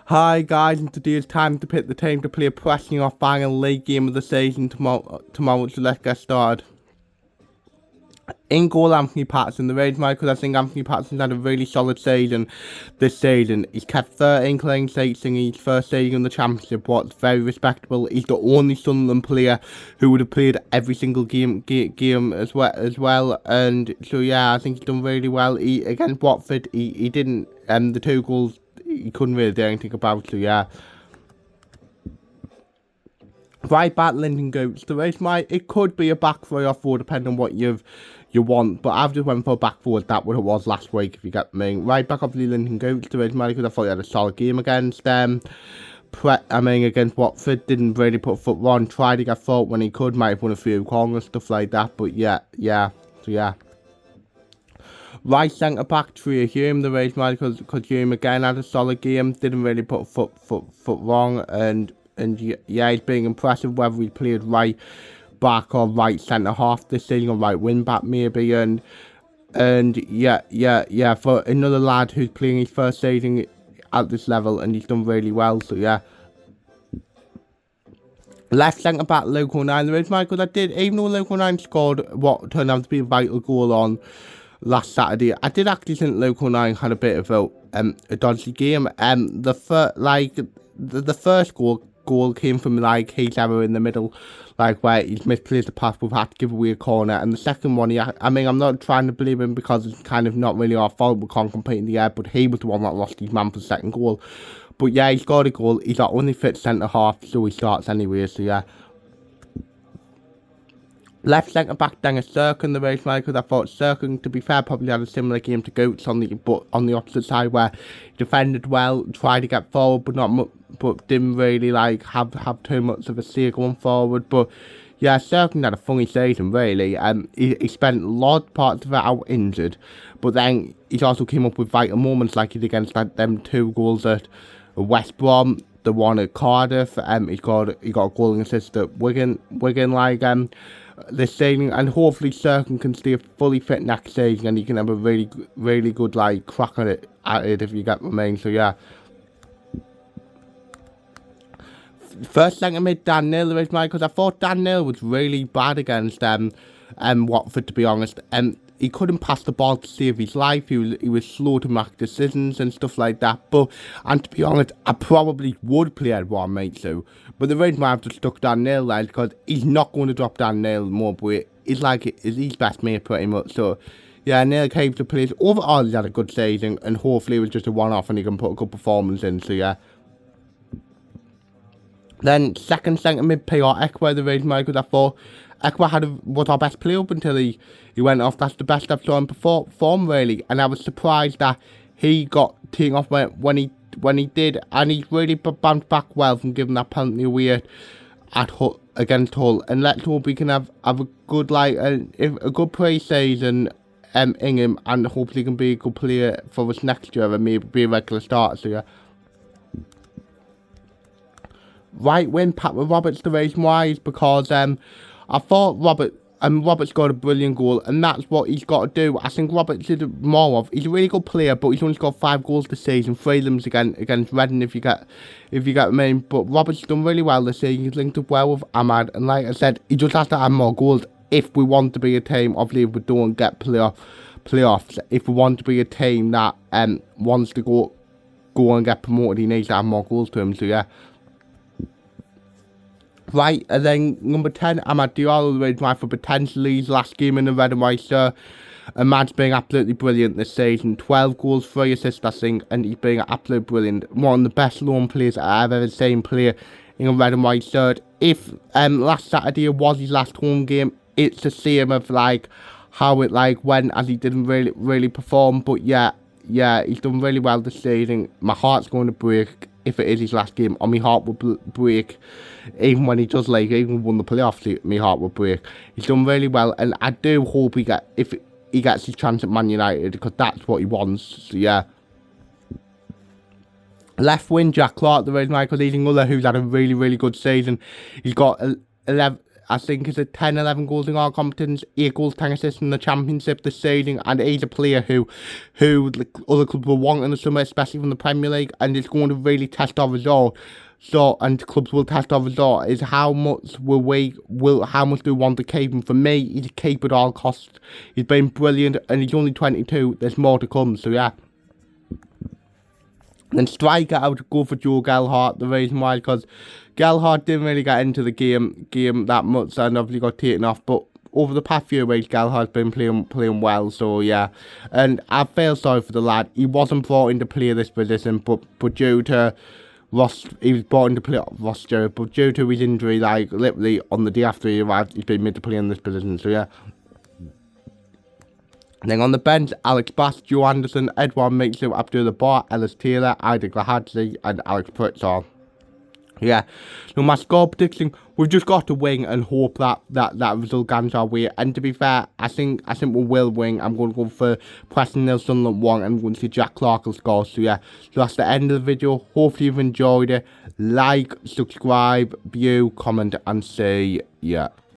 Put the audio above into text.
Hi guys, and today it's time to pick the team to play Preston off final league game of the season tomorrow, so let's get started. In goal, Anthony Patterson. The reason why, because I think Anthony Patterson's had a really solid season this season. He's kept 13 clean sheets in his first season in the Championship, what's very respectable. He's the only Sunderland player who would have played every single game as well. And so yeah, I think he's done really well. Against Watford, he didn't, the 2 goals he couldn't really do anything about, so yeah. Right back, Lyndon Goats. The reason why it could be a back 3 or 4 depending on what you want, but I've just went for a back 4. That what it was last week, if you get me. Right back, obviously Lyndon Goats. The reason why, because I thought he had a solid game against against Watford. Didn't really put a foot wrong. Tried to get fault when he could. Might have won a few corners, stuff like that. But yeah. So yeah. Right centre back, Trey Hume. The reason why, because Hume again had a solid game. Didn't really put a foot wrong, and yeah, he's being impressive. Whether he played right back or right centre half this season, or right wing back maybe, and yeah, for another lad who's playing his first season at this level, and he's done really well. So yeah. Left centre back, Luke O'Neill. The reason why, because even though Luke O'Neill scored what turned out to be a vital goal on last Saturday, I did actually think Luke O'Neill had a bit of a dodgy game. The first goal came from his error in the middle, where he's misplaced the pass, we've had to give away a corner. And the second one, I'm not trying to blame him because it's kind of not really our fault, we can't compete in the air, but he was the one that lost his man for the second goal. But yeah, he scored a goal. He's our only fit centre half, so he starts anyway, so yeah. Left centre back, then a Serkin, the race man, because I thought Serkin, to be fair, probably had a similar game to Goats but on the opposite side, where he defended well, tried to get forward, but didn't really have too much of a say going forward. But yeah, Serkin had a funny season really. He spent large parts of it out injured, but then he also came up with vital moments like he did against them 2 goals at West Brom, the one at Cardiff. He got a goal and assist at Wigan this season, and hopefully Serkin can stay fully fit next season, and he can have a really good crack at it if you get what I mean. So yeah. First centre mid, Dan Neil, the reason why, because I thought Dan Neil was really bad against Watford, to be honest. He couldn't pass the ball to save his life. He was slow to make decisions and stuff like that. And to be honest, I probably would play at one, mate. So, but the reason why I've just stuck Dan Neil there is because he's not going to drop Dan Neil more, but it's his best mate pretty much. So, yeah, Neil came to place. Overall, he's had a good season, and hopefully it was just a one-off, and he can put a good performance in. So yeah. Then second centre mid, PR Ekwa, the reason why, because I thought Ekwa was our best player up until he went off. That's the best I've saw him perform really, and I was surprised that he got taken off when he did, and he's really bounced back well from giving that penalty away at Hull, against Hull. And let's hope we can have a good a good pre-season in him, and hopefully he can be a good player for us next year and maybe be a regular starter. So yeah. Right wing, Pat with Roberts, the reason why is because I thought Roberts got a brilliant goal, and that's what he's got to do. I think Roberts is more of, he's a really good player, but he's only scored 5 goals this season, 3 of them against Reading, if you get what I mean. But Roberts has done really well this season. He's linked up well with Ahmad, and like I said, he just has to add more goals if we want to be a team. Obviously, if we don't get playoffs, if we want to be a team that wants to go and get promoted, he needs to add more goals to him. So yeah. Right, and then number 10, Ahmad Diallo, the reason why, for potentially his last game in the red and white shirt. Ahmad's being absolutely brilliant this season. 12 goals, 3 assists, I think, and he's being absolutely brilliant. One of the best lone players I've ever seen play in a red and white shirt. If last Saturday was his last home game, it's the same of how it went, as he didn't really perform. But yeah, he's done really well this season. My heart's going to break if it is his last game, or my heart will break. Even when he does even won the playoffs, my heart will break. He's done really well, and I do hope if he gets his chance at Man United, because that's what he wants. So yeah. Left wing, Jack Clark, the reason why, because he's another who's had a really good season. He's got 11 I think is it 10, 11 goals in all competitions, 8 goals, 10 assists in the Championship this season, and he's a player who like, other clubs will want in the summer, especially from the Premier League, and it's going to really test our result. So, and clubs will test our result, is how much how much do we want to keep him? For me, he's a keep at all costs. He's been brilliant, and he's only 22, there's more to come, so yeah. Then striker, I would go for Joe Gelhardt. The reason why, because Gelhardt didn't really get into the game that much, and obviously got taken off. But over the past few weeks, Gelhardt's been playing well. So yeah, and I feel sorry for the lad. He wasn't brought in to play this position, but due to he was brought in to play Ross Stewart, but due to his injury, like literally on the day after he arrived, he's been made to play in this position. So yeah. Then on the bench, Alex Bass, Joe Anderson, Edouard Mixon, Abdullah Bar, Ellis Taylor, Ida Glahadze, and Alex Pritchard. Yeah, so my score prediction, we've just got to win and hope that result comes our way. And to be fair, I think we will win. I'm going to go for Preston 0, Sunderland 1, and I'm going to see Jack Clark will score. So yeah, so that's the end of the video. Hopefully you've enjoyed it. Like, subscribe, view, comment, and say yeah.